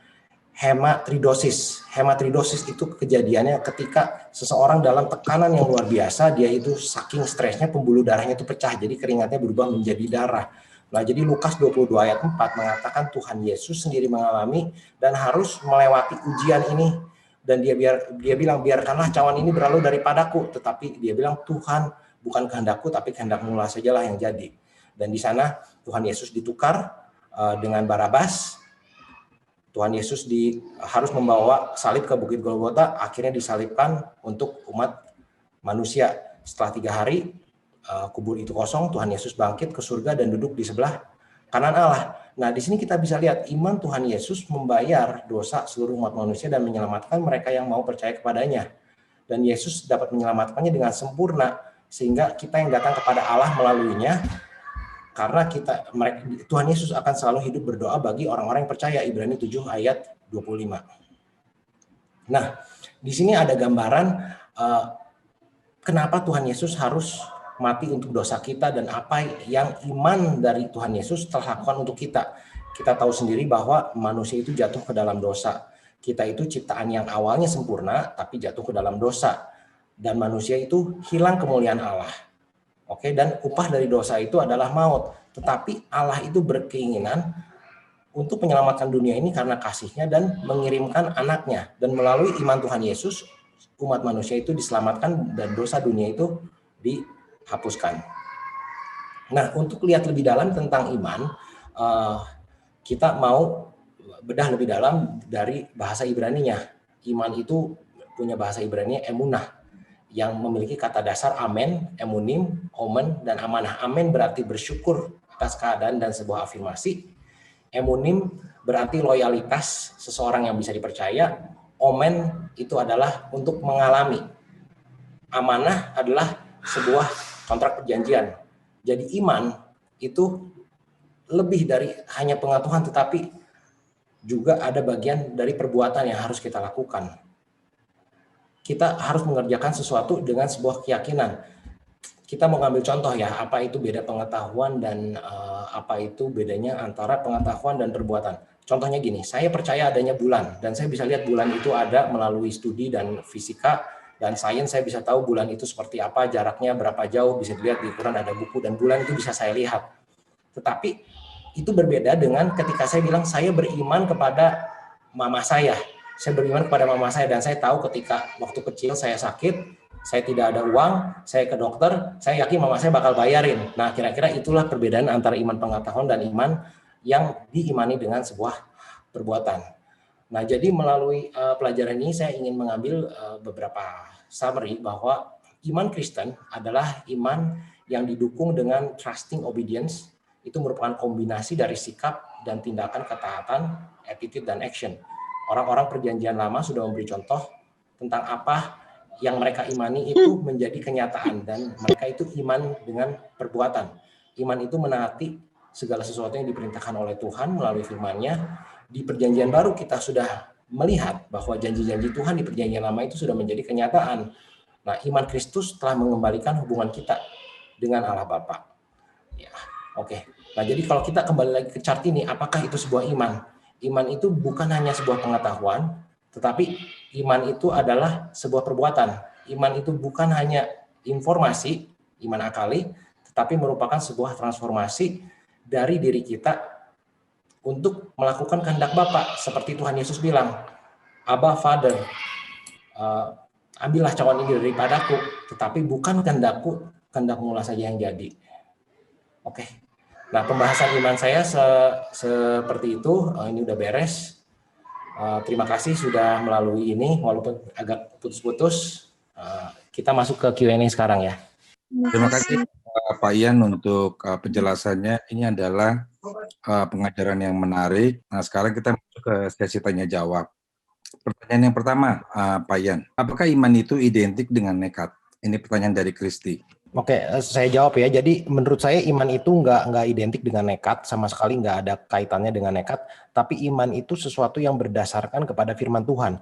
hematridosis. Hematridosis itu kejadiannya ketika seseorang dalam tekanan yang luar biasa, dia itu saking stresnya pembuluh darahnya itu pecah, jadi keringatnya berubah menjadi darah. Nah, jadi Lukas 22 ayat 4 mengatakan Tuhan Yesus sendiri mengalami dan harus melewati ujian ini. Dan dia bilang, biarkanlah cawan ini berlalu daripadaku. Tetapi dia bilang, Tuhan, bukan kehendakku, tapi kehendak-Mu sajalah yang jadi. Dan di sana Tuhan Yesus ditukar dengan Barabas. Tuhan Yesus harus membawa salib ke Bukit Golgota, akhirnya disalibkan untuk umat manusia. Setelah 3 hari, kubur itu kosong, Tuhan Yesus bangkit ke surga dan duduk di sebelah kanan Allah. Nah, di sini kita bisa lihat iman Tuhan Yesus membayar dosa seluruh umat manusia dan menyelamatkan mereka yang mau percaya kepadanya. Dan Yesus dapat menyelamatkannya dengan sempurna, sehingga kita yang datang kepada Allah melaluinya, karena Tuhan Yesus akan selalu hidup berdoa bagi orang-orang yang percaya. Ibrani 7 ayat 25. Nah, di sini ada gambaran kenapa Tuhan Yesus harus mati untuk dosa kita dan apa yang iman dari Tuhan Yesus telah lakukan untuk kita. Kita tahu sendiri bahwa manusia itu jatuh ke dalam dosa. Kita itu ciptaan yang awalnya sempurna tapi jatuh ke dalam dosa. Dan manusia itu hilang kemuliaan Allah. Oke, dan upah dari dosa itu adalah maut. Tetapi Allah itu berkeinginan untuk menyelamatkan dunia ini karena kasih-Nya dan mengirimkan anaknya. Dan melalui iman Tuhan Yesus, umat manusia itu diselamatkan dan dosa dunia itu dihapuskan. Nah, untuk lihat lebih dalam tentang iman, kita mau bedah lebih dalam dari bahasa Ibrani-nya. Iman itu punya bahasa Ibrani emunah, yang memiliki kata dasar amen, emunim, omen, dan amanah. Amen berarti bersyukur atas keadaan dan sebuah afirmasi. Emunim berarti loyalitas seseorang yang bisa dipercaya. Omen itu adalah untuk mengalami. Amanah adalah sebuah kontrak perjanjian. Jadi iman itu lebih dari hanya pengetahuan, tetapi juga ada bagian dari perbuatan yang harus kita lakukan. Kita harus mengerjakan sesuatu dengan sebuah keyakinan. Kita mau ngambil contoh ya, apa itu beda pengetahuan dan apa itu bedanya antara pengetahuan dan perbuatan. Contohnya gini, saya percaya adanya bulan dan saya bisa lihat bulan itu ada melalui studi dan fisika dan sains. Saya bisa tahu bulan itu seperti apa, jaraknya berapa jauh, bisa dilihat di Quran ada buku, dan bulan itu bisa saya lihat. Tetapi itu berbeda dengan ketika saya bilang saya beriman kepada mama saya. Saya beriman kepada mama saya dan saya tahu ketika waktu kecil saya sakit, saya tidak ada uang, saya ke dokter, saya yakin mama saya bakal bayarin. Nah, kira-kira itulah perbedaan antara iman pengetahuan dan iman yang diimani dengan sebuah perbuatan. Nah, jadi melalui pelajaran ini saya ingin mengambil beberapa summary bahwa iman Kristen adalah iman yang didukung dengan trusting obedience. Itu merupakan kombinasi dari sikap dan tindakan ketaatan, attitude dan action. Orang-orang perjanjian lama sudah memberi contoh tentang apa yang mereka imani itu menjadi kenyataan, dan mereka itu iman dengan perbuatan. Iman itu menaati segala sesuatu yang diperintahkan oleh Tuhan melalui firman-Nya. Di perjanjian baru kita sudah melihat bahwa janji-janji Tuhan di perjanjian lama itu sudah menjadi kenyataan. Nah, iman Kristus telah mengembalikan hubungan kita dengan Allah Bapa. Ya, oke. Nah, jadi kalau kita kembali lagi ke chart ini, apakah itu sebuah iman? Iman itu bukan hanya sebuah pengetahuan, tetapi iman itu adalah sebuah perbuatan. Iman itu bukan hanya informasi, iman akali, tetapi merupakan sebuah transformasi dari diri kita untuk melakukan kehendak Bapa. Seperti Tuhan Yesus bilang, Abba Father, ambillah cawan ini daripadaku, tetapi bukan kehendakku, kehendak-Mu saja yang jadi. Oke. Nah, pembahasan iman saya seperti itu. Ini udah beres. Terima kasih sudah melalui ini, walaupun agak putus-putus. Kita masuk ke Q&A sekarang ya. Terima kasih Pak Ian untuk penjelasannya. Ini adalah pengajaran yang menarik. Nah, sekarang kita masuk ke sesi tanya jawab. Pertanyaan yang pertama, Pak Ian, apakah iman itu identik dengan nekat? Ini pertanyaan dari Kristi. Oke, saya jawab ya. Jadi menurut saya iman itu nggak identik dengan nekat, sama sekali nggak ada kaitannya dengan nekat. Tapi iman itu sesuatu yang berdasarkan kepada firman Tuhan.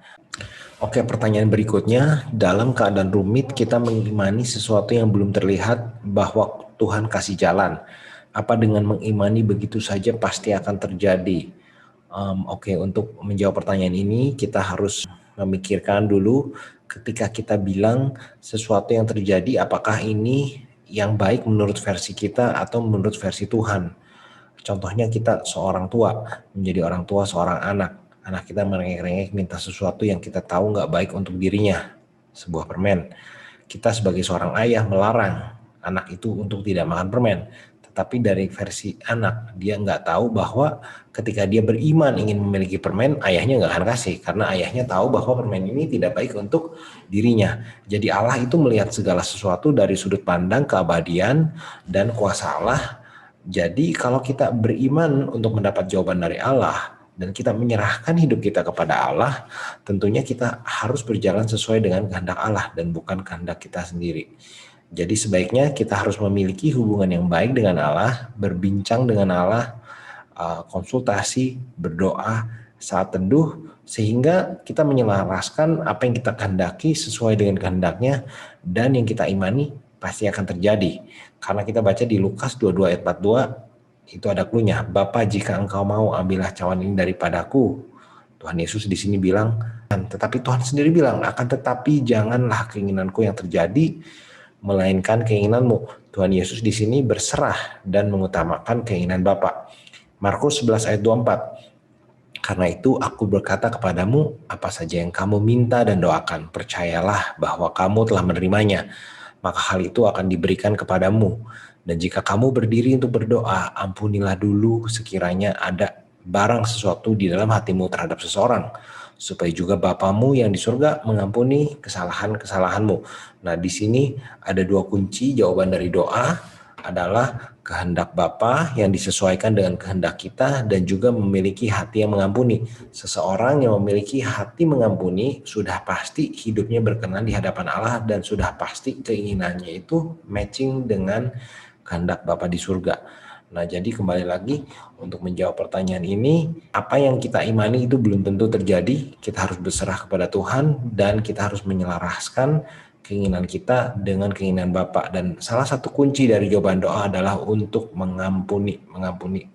Oke, pertanyaan berikutnya, dalam keadaan rumit kita mengimani sesuatu yang belum terlihat bahwa Tuhan kasih jalan. Apa dengan mengimani begitu saja pasti akan terjadi? Oke, untuk menjawab pertanyaan ini kita harus memikirkan dulu ketika kita bilang sesuatu yang terjadi, apakah ini yang baik menurut versi kita atau menurut versi Tuhan. Contohnya kita seorang tua, menjadi orang tua seorang anak. Anak kita merengek-rengek minta sesuatu yang kita tahu nggak baik untuk dirinya, sebuah permen. Kita sebagai seorang ayah melarang anak itu untuk tidak makan permen. Tetapi dari versi anak, dia nggak tahu bahwa ketika dia beriman ingin memiliki permen, ayahnya nggak akan kasih. Karena ayahnya tahu bahwa permen ini tidak baik untuk dirinya. Jadi Allah itu melihat segala sesuatu dari sudut pandang keabadian dan kuasa Allah. Jadi kalau kita beriman untuk mendapat jawaban dari Allah, dan kita menyerahkan hidup kita kepada Allah, tentunya kita harus berjalan sesuai dengan kehendak Allah dan bukan kehendak kita sendiri. Jadi sebaiknya kita harus memiliki hubungan yang baik dengan Allah, berbincang dengan Allah, konsultasi, berdoa saat teduh, sehingga kita menyelaraskan apa yang kita kehendaki sesuai dengan kehendaknya, dan yang kita imani pasti akan terjadi. Karena kita baca di Lukas 22 ayat 42, itu ada cluenya, Bapa jika engkau mau ambillah cawan ini daripadaku. Tuhan Yesus di sini bilang, tetapi Tuhan sendiri bilang, akan tetapi janganlah keinginanku yang terjadi, melainkan keinginanmu. Tuhan Yesus di sini berserah dan mengutamakan keinginan Bapa. Markus 11 ayat 24. Karena itu aku berkata kepadamu, apa saja yang kamu minta dan doakan, percayalah bahwa kamu telah menerimanya, maka hal itu akan diberikan kepadamu. Dan jika kamu berdiri untuk berdoa, ampunilah dulu sekiranya ada barang sesuatu di dalam hatimu terhadap seseorang, supaya juga Bapamu yang di surga mengampuni kesalahan-kesalahanmu. Nah, di sini ada dua kunci jawaban dari doa, adalah kehendak Bapa yang disesuaikan dengan kehendak kita dan juga memiliki hati yang mengampuni. Seseorang yang memiliki hati mengampuni sudah pasti hidupnya berkenan di hadapan Allah dan sudah pasti keinginannya itu matching dengan kehendak Bapa di surga. Nah, jadi kembali lagi untuk menjawab pertanyaan ini, apa yang kita imani itu belum tentu terjadi. Kita harus berserah kepada Tuhan dan kita harus menyelaraskan keinginan kita dengan keinginan Bapa. Dan salah satu kunci dari jawaban doa adalah untuk mengampuni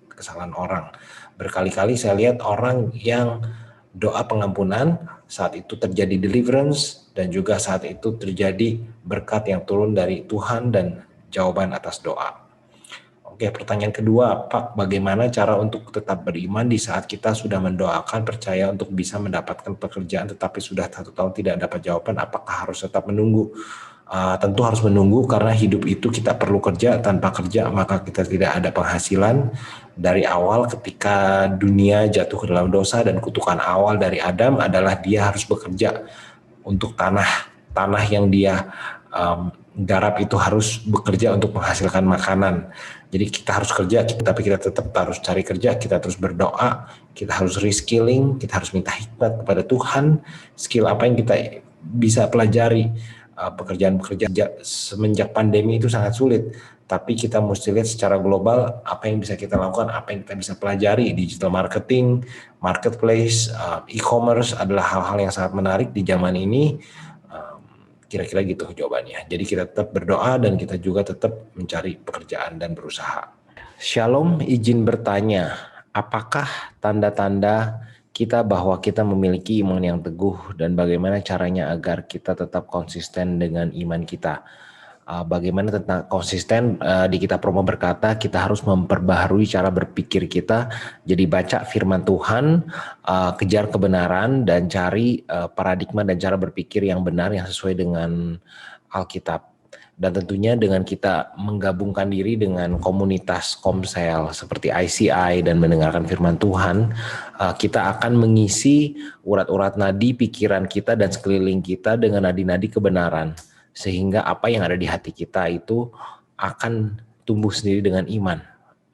kesalahan orang. Berkali-kali saya lihat orang yang doa pengampunan, saat itu terjadi deliverance dan juga saat itu terjadi berkat yang turun dari Tuhan dan jawaban atas doa. Oke, pertanyaan kedua, Pak, bagaimana cara untuk tetap beriman di saat kita sudah mendoakan percaya untuk bisa mendapatkan pekerjaan tetapi sudah 1 tahun tidak dapat jawaban, apakah harus tetap menunggu? Tentu harus menunggu karena hidup itu kita perlu kerja, tanpa kerja maka kita tidak ada penghasilan. Dari awal ketika dunia jatuh ke dalam dosa dan kutukan awal dari Adam adalah dia harus bekerja untuk tanah yang dia garap itu harus bekerja untuk menghasilkan makanan. Jadi kita harus kerja, tapi kita tetap harus cari kerja, kita terus berdoa, kita harus reskilling, kita harus minta hikmat kepada Tuhan, skill apa yang kita bisa pelajari. Pekerjaan-pekerjaan semenjak pandemi itu sangat sulit, tapi kita mesti lihat secara global apa yang bisa kita lakukan, apa yang kita bisa pelajari. Digital marketing, marketplace, e-commerce adalah hal-hal yang sangat menarik di zaman ini. Kira-kira gitu jawabannya. Jadi kita tetap berdoa dan kita juga tetap mencari pekerjaan dan berusaha. Shalom, izin bertanya, apakah tanda-tanda kita bahwa kita memiliki iman yang teguh dan bagaimana caranya agar kita tetap konsisten dengan iman kita? Bagaimana tentang konsisten, di Kitab Roma berkata kita harus memperbaharui cara berpikir kita. Jadi baca firman Tuhan, kejar kebenaran dan cari paradigma dan cara berpikir yang benar yang sesuai dengan Alkitab. Dan tentunya dengan kita menggabungkan diri dengan komunitas Komsel seperti ICI dan mendengarkan firman Tuhan, kita akan mengisi urat-urat nadi pikiran kita dan sekeliling kita dengan nadi-nadi kebenaran. Sehingga apa yang ada di hati kita itu akan tumbuh sendiri dengan iman.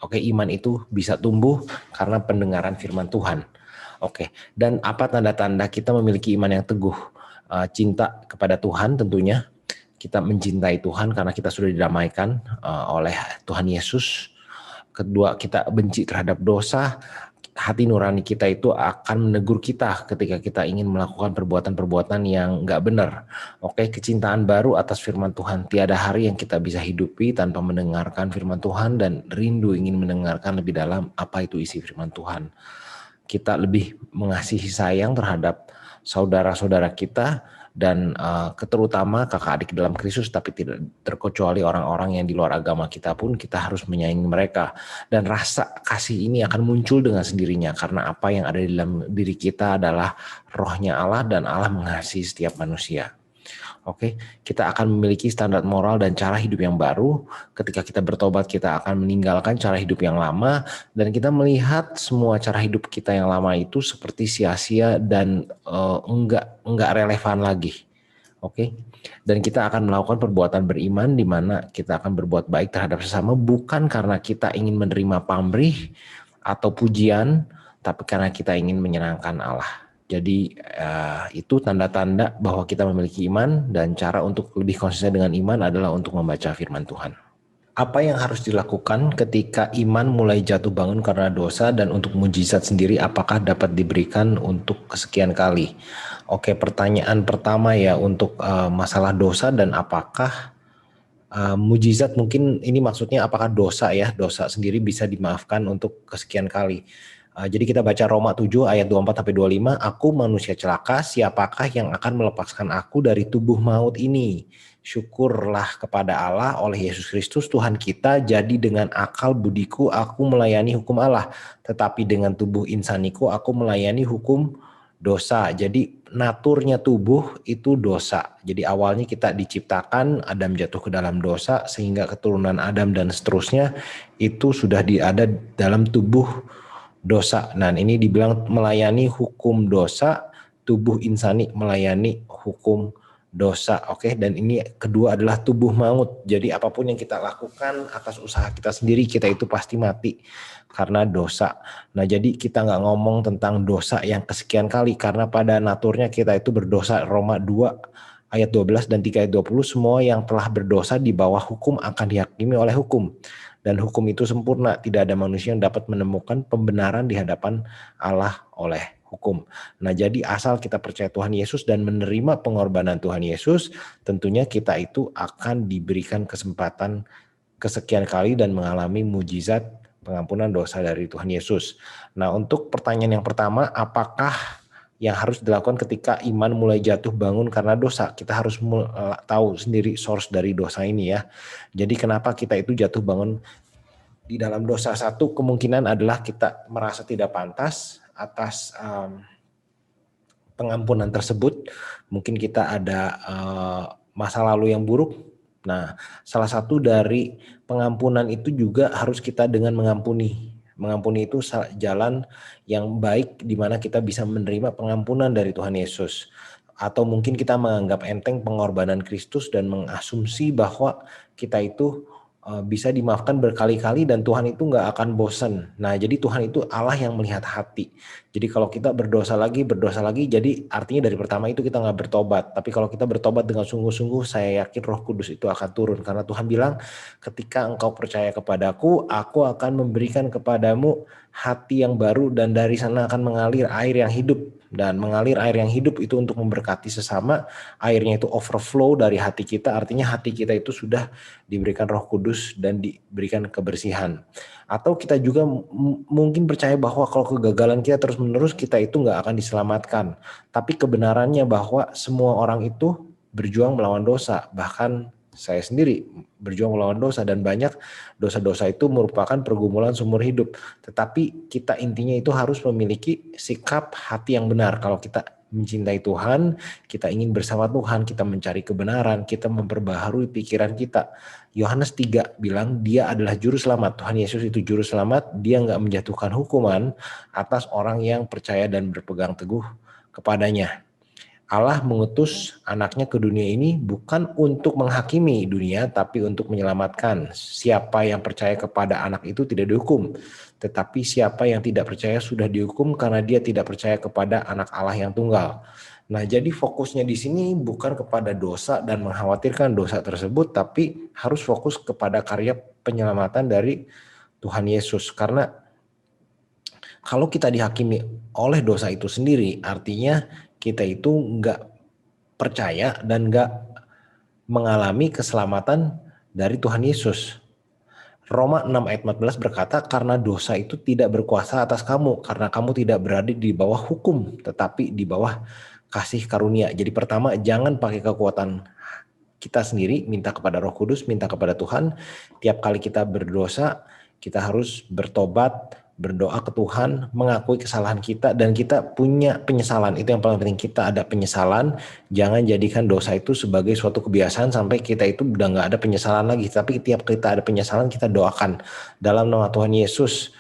Oke, iman itu bisa tumbuh karena pendengaran firman Tuhan. Oke, dan apa tanda-tanda kita memiliki iman yang teguh? Cinta kepada Tuhan tentunya. Kita mencintai Tuhan karena kita sudah didamaikan oleh Tuhan Yesus. Kedua, kita benci terhadap dosa. Hati nurani kita itu akan menegur kita ketika kita ingin melakukan perbuatan-perbuatan yang nggak benar. Oke, kecintaan baru atas firman Tuhan. Tiada hari yang kita bisa hidupi tanpa mendengarkan firman Tuhan dan rindu ingin mendengarkan lebih dalam apa itu isi firman Tuhan. Kita lebih mengasihi sayang terhadap saudara-saudara kita dan terutama kakak adik dalam Kristus, tapi tidak terkecuali orang-orang yang di luar agama kita pun kita harus menyayangi mereka. Dan rasa kasih ini akan muncul dengan sendirinya karena apa yang ada di dalam diri kita adalah rohnya Allah dan Allah mengasihi setiap manusia. Oke, kita akan memiliki standar moral dan cara hidup yang baru. Ketika kita bertobat, kita akan meninggalkan cara hidup yang lama dan kita melihat semua cara hidup kita yang lama itu seperti sia-sia dan enggak relevan lagi. Oke, dan kita akan melakukan perbuatan beriman di mana kita akan berbuat baik terhadap sesama bukan karena kita ingin menerima pamrih atau pujian, tapi karena kita ingin menyenangkan Allah. Jadi itu tanda-tanda bahwa kita memiliki iman dan cara untuk lebih konsisten dengan iman adalah untuk membaca firman Tuhan. Apa yang harus dilakukan ketika iman mulai jatuh bangun karena dosa dan untuk mujizat sendiri apakah dapat diberikan untuk kesekian kali? Oke, pertanyaan pertama ya untuk masalah dosa dan apakah mujizat, mungkin ini maksudnya apakah dosa ya, dosa sendiri bisa dimaafkan untuk kesekian kali. Jadi kita baca Roma 7 ayat 24-25, aku manusia celaka, siapakah yang akan melepaskan aku dari tubuh maut ini? Syukurlah kepada Allah oleh Yesus Kristus Tuhan kita, jadi dengan akal budiku aku melayani hukum Allah, tetapi dengan tubuh insaniku aku melayani hukum dosa. Jadi naturnya tubuh itu dosa. Jadi awalnya kita diciptakan, Adam jatuh ke dalam dosa, sehingga keturunan Adam dan seterusnya itu sudah ada dalam tubuh dosa. Nah, ini dibilang melayani hukum dosa, tubuh insani melayani hukum dosa. Oke, dan ini kedua adalah tubuh maut. Jadi apapun yang kita lakukan atas usaha kita sendiri, kita itu pasti mati karena dosa. Nah, jadi kita nggak ngomong tentang dosa yang kesekian kali karena pada naturnya kita itu berdosa. Roma 2 ayat 12 dan 3 ayat 20, semua yang telah berdosa di bawah hukum akan dihakimi oleh hukum. Dan hukum itu sempurna, tidak ada manusia yang dapat menemukan pembenaran di hadapan Allah oleh hukum. Nah, jadi asal kita percaya Tuhan Yesus dan menerima pengorbanan Tuhan Yesus, tentunya kita itu akan diberikan kesempatan kesekian kali dan mengalami mujizat pengampunan dosa dari Tuhan Yesus. Nah, untuk pertanyaan yang pertama, apakah yang harus dilakukan ketika iman mulai jatuh bangun karena dosa? Kita harus tahu sendiri source dari dosa ini ya. Jadi kenapa kita itu jatuh bangun di dalam dosa? Satu kemungkinan adalah kita merasa tidak pantas atas pengampunan tersebut. Mungkin kita ada masa lalu yang buruk. Nah, salah satu dari pengampunan itu juga harus kita dengan mengampuni. Mengampuni itu jalan yang baik di mana kita bisa menerima pengampunan dari Tuhan Yesus. Atau mungkin kita menganggap enteng pengorbanan Kristus dan mengasumsi bahwa kita itu bisa dimaafkan berkali-kali dan Tuhan itu nggak akan bosan. Nah, jadi Tuhan itu Allah yang melihat hati. Jadi kalau kita berdosa lagi, jadi artinya dari pertama itu kita nggak bertobat. Tapi kalau kita bertobat dengan sungguh-sungguh, saya yakin Roh Kudus itu akan turun. Karena Tuhan bilang, ketika engkau percaya kepadaku, aku akan memberikan kepadamu hati yang baru dan dari sana akan mengalir air yang hidup. Dan mengalir air yang hidup itu untuk memberkati sesama, airnya itu overflow dari hati kita, artinya hati kita itu sudah diberikan Roh Kudus dan diberikan kebersihan. Atau kita juga mungkin percaya bahwa kalau kegagalan kita terus-menerus, kita itu nggak akan diselamatkan. Tapi kebenarannya bahwa semua orang itu berjuang melawan dosa, bahkan saya sendiri berjuang melawan dosa dan banyak dosa-dosa itu merupakan pergumulan seumur hidup. Tetapi kita intinya itu harus memiliki sikap hati yang benar. Kalau kita mencintai Tuhan, kita ingin bersama Tuhan, kita mencari kebenaran, kita memperbaharui pikiran kita. Yohanes 3 bilang dia adalah juru selamat. Tuhan Yesus itu juru selamat, dia nggak menjatuhkan hukuman atas orang yang percaya dan berpegang teguh kepadanya. Allah mengutus anaknya ke dunia ini bukan untuk menghakimi dunia, tapi untuk menyelamatkan. Siapa yang percaya kepada anak itu tidak dihukum, tetapi siapa yang tidak percaya sudah dihukum karena dia tidak percaya kepada anak Allah yang tunggal. Nah, jadi fokusnya di sini bukan kepada dosa dan mengkhawatirkan dosa tersebut, tapi harus fokus kepada karya penyelamatan dari Tuhan Yesus. Karena kalau kita dihakimi oleh dosa itu sendiri, artinya kita itu nggak percaya dan nggak mengalami keselamatan dari Tuhan Yesus. Roma 6 ayat 14 berkata, karena dosa itu tidak berkuasa atas kamu, karena kamu tidak berada di bawah hukum, tetapi di bawah kasih karunia. Jadi pertama, jangan pakai kekuatan kita sendiri, minta kepada Roh Kudus, minta kepada Tuhan. Tiap kali kita berdosa, kita harus bertobat, berdoa ke Tuhan, mengakui kesalahan kita, dan kita punya penyesalan. Itu yang paling penting, kita ada penyesalan. Jangan jadikan dosa itu sebagai suatu kebiasaan sampai kita itu udah nggak ada penyesalan lagi. Tapi tiap kita ada penyesalan, kita doakan dalam nama Tuhan Yesus,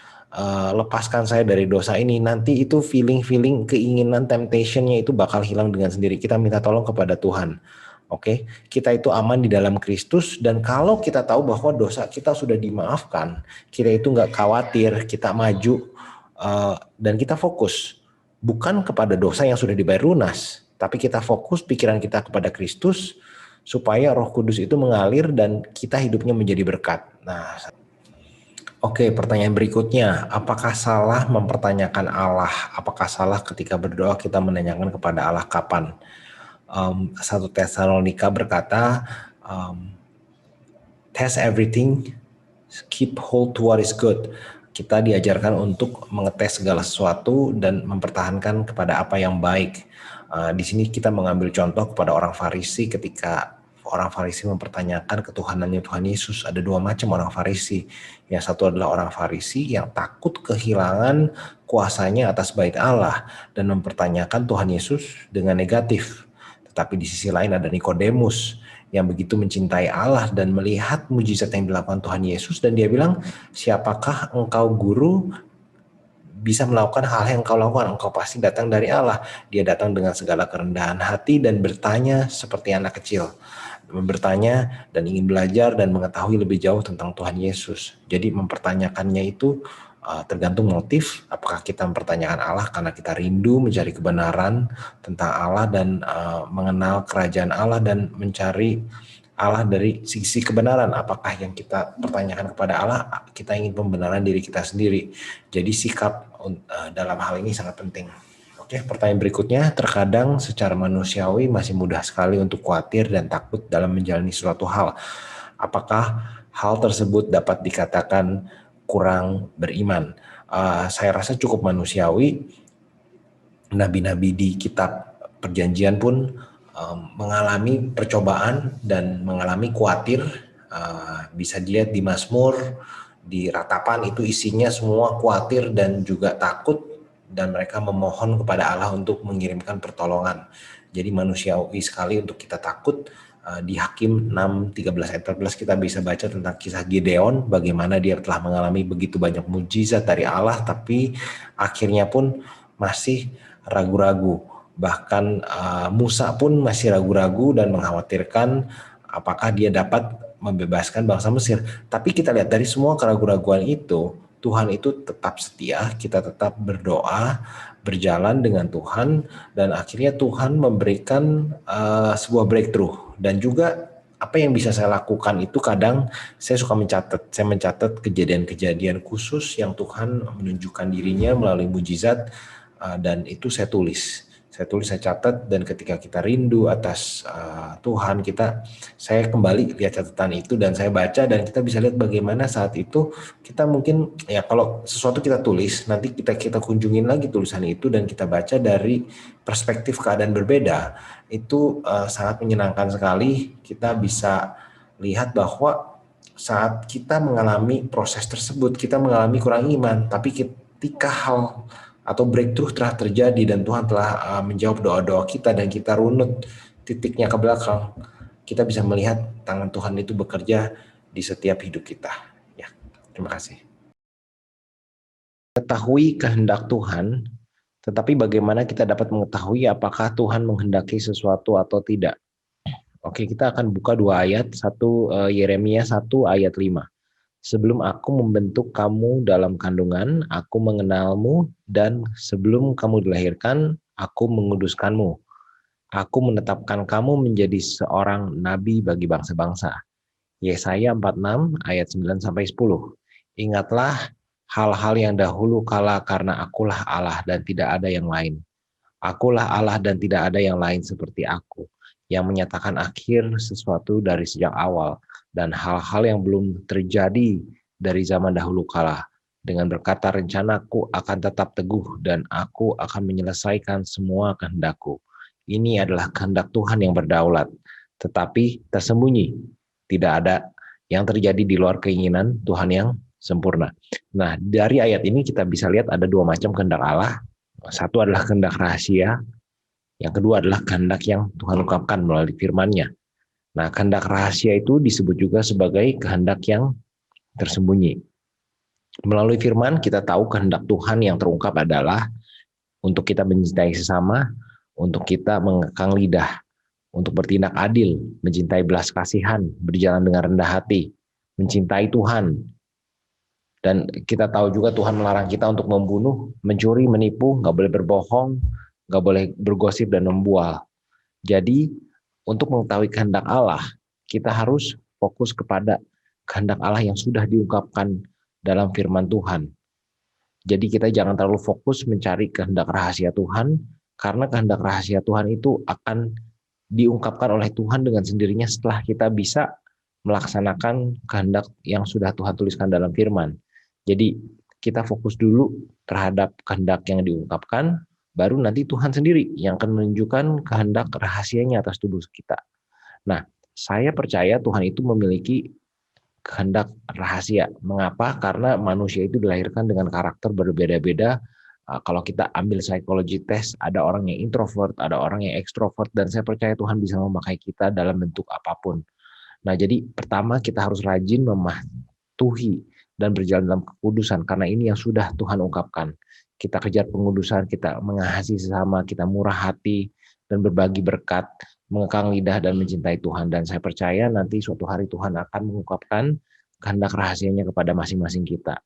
lepaskan saya dari dosa ini. Nanti itu feeling keinginan, temptation-nya itu bakal hilang dengan sendiri. Kita minta tolong kepada Tuhan. Oke, kita itu aman di dalam Kristus, dan kalau kita tahu bahwa dosa kita sudah dimaafkan, kita itu nggak khawatir, kita maju dan kita fokus bukan kepada dosa yang sudah dibayar lunas, tapi kita fokus pikiran kita kepada Kristus supaya Roh Kudus itu mengalir dan kita hidupnya menjadi berkat. Nah, oke, pertanyaan berikutnya, apakah salah mempertanyakan Allah? Apakah salah ketika berdoa kita menanyakan kepada Allah kapan? 1 Tesalonika berkata, test everything, keep hold to what is good. Kita diajarkan untuk mengetes segala sesuatu dan mempertahankan kepada apa yang baik. Di sini kita mengambil contoh kepada orang Farisi ketika orang Farisi mempertanyakan ketuhanannya Tuhan Yesus. Ada dua macam orang Farisi. Yang satu adalah orang Farisi yang takut kehilangan kuasanya atas bait Allah dan mempertanyakan Tuhan Yesus dengan negatif. Tapi di sisi lain ada Nikodemus yang begitu mencintai Allah dan melihat mujizat yang dilakukan Tuhan Yesus, dan dia bilang, siapakah engkau guru bisa melakukan hal yang engkau lakukan? Engkau pasti datang dari Allah. Dia datang dengan segala kerendahan hati dan bertanya seperti anak kecil, bertanya dan ingin belajar dan mengetahui lebih jauh tentang Tuhan Yesus. Jadi mempertanyakannya itu tergantung motif. Apakah kita mempertanyakan Allah karena kita rindu mencari kebenaran tentang Allah dan mengenal kerajaan Allah dan mencari Allah dari sisi kebenaran? Apakah yang kita pertanyakan kepada Allah, kita ingin pembenaran diri kita sendiri? Jadi sikap dalam hal ini sangat penting. Oke, pertanyaan berikutnya, terkadang secara manusiawi masih mudah sekali untuk khawatir dan takut dalam menjalani suatu hal. Apakah hal tersebut dapat dikatakan kurang beriman? Saya rasa cukup manusiawi. Nabi-nabi di kitab perjanjian pun mengalami percobaan dan mengalami khawatir. Bisa dilihat di Mazmur, di ratapan itu isinya semua khawatir dan juga takut, dan mereka memohon kepada Allah untuk mengirimkan pertolongan. Jadi manusiawi sekali untuk kita takut. Di Hakim 6, 13 ayat 14 kita bisa baca tentang kisah Gideon, bagaimana dia telah mengalami begitu banyak mujizat dari Allah, tapi akhirnya pun masih ragu-ragu. Bahkan Musa pun masih ragu-ragu dan mengkhawatirkan apakah dia dapat membebaskan bangsa Mesir. Tapi kita lihat dari semua keraguan-raguan itu, Tuhan itu tetap setia, kita tetap berdoa, berjalan dengan Tuhan, dan akhirnya Tuhan memberikan sebuah breakthrough. Dan juga apa yang bisa saya lakukan itu kadang saya suka mencatat kejadian-kejadian khusus yang Tuhan menunjukkan dirinya melalui mujizat, dan itu saya tulis, saya catat, dan ketika kita rindu atas Tuhan, saya kembali lihat catatan itu dan saya baca, dan kita bisa lihat bagaimana saat itu kita mungkin ya kalau sesuatu kita tulis, nanti kita kunjungin lagi tulisan itu dan kita baca dari perspektif keadaan berbeda, itu sangat menyenangkan sekali. Kita bisa lihat bahwa saat kita mengalami proses tersebut, kita mengalami kurang iman, tapi ketika hal atau breakthrough telah terjadi dan Tuhan telah menjawab doa-doa kita dan kita runut titiknya ke belakang, kita bisa melihat tangan Tuhan itu bekerja di setiap hidup kita. Ya, terima kasih. Ketahui kehendak Tuhan, tetapi bagaimana kita dapat mengetahui apakah Tuhan menghendaki sesuatu atau tidak? Oke, kita akan buka 2 ayat, satu Yeremia 1 ayat 5. Sebelum aku membentuk kamu dalam kandungan, aku mengenalmu, dan sebelum kamu dilahirkan, aku menguduskanmu. Aku menetapkan kamu menjadi seorang nabi bagi bangsa-bangsa. Yesaya 46 ayat 9-10. Ingatlah hal-hal yang dahulu kala, karena akulah Allah dan tidak ada yang lain. Akulah Allah dan tidak ada yang lain seperti aku, yang menyatakan akhir sesuatu dari sejak awal, dan hal-hal yang belum terjadi dari zaman dahulu kala. Dengan berkata, rencanaku akan tetap teguh dan aku akan menyelesaikan semua kehendakku. Ini adalah kehendak Tuhan yang berdaulat, tetapi tersembunyi. Tidak ada yang terjadi di luar keinginan Tuhan yang sempurna. Nah, dari ayat ini kita bisa lihat ada 2 macam kehendak Allah. Satu adalah kehendak rahasia, yang kedua adalah kehendak yang Tuhan ungkapkan melalui firman-Nya. Nah, kehendak rahasia itu disebut juga sebagai kehendak yang tersembunyi. Melalui firman kita tahu kehendak Tuhan yang terungkap adalah untuk kita mencintai sesama, untuk kita mengekang lidah, untuk bertindak adil, mencintai belas kasihan, berjalan dengan rendah hati, mencintai Tuhan. Dan kita tahu juga Tuhan melarang kita untuk membunuh, mencuri, menipu, nggak boleh berbohong, nggak boleh bergosip dan membual. Jadi untuk mengetahui kehendak Allah, kita harus fokus kepada kehendak Allah yang sudah diungkapkan dalam firman Tuhan. Jadi kita jangan terlalu fokus mencari kehendak rahasia Tuhan, karena kehendak rahasia Tuhan itu akan diungkapkan oleh Tuhan dengan sendirinya setelah kita bisa melaksanakan kehendak yang sudah Tuhan tuliskan dalam firman. Jadi kita fokus dulu terhadap kehendak yang diungkapkan, baru nanti Tuhan sendiri yang akan menunjukkan kehendak rahasianya atas tubuh kita. Nah, saya percaya Tuhan itu memiliki kehendak rahasia. Mengapa? Karena manusia itu dilahirkan dengan karakter berbeda-beda. Kalau kita ambil psychology test, ada orang yang introvert, ada orang yang extrovert, dan saya percaya Tuhan bisa memakai kita dalam bentuk apapun. Nah, jadi pertama kita harus rajin mematuhi dan berjalan dalam kekudusan, karena ini yang sudah Tuhan ungkapkan. Kita kejar pengudusan, kita mengasihi sesama, kita murah hati, dan berbagi berkat, mengekang lidah, dan mencintai Tuhan. Dan saya percaya nanti suatu hari Tuhan akan mengungkapkan kehendak rahasianya kepada masing-masing kita.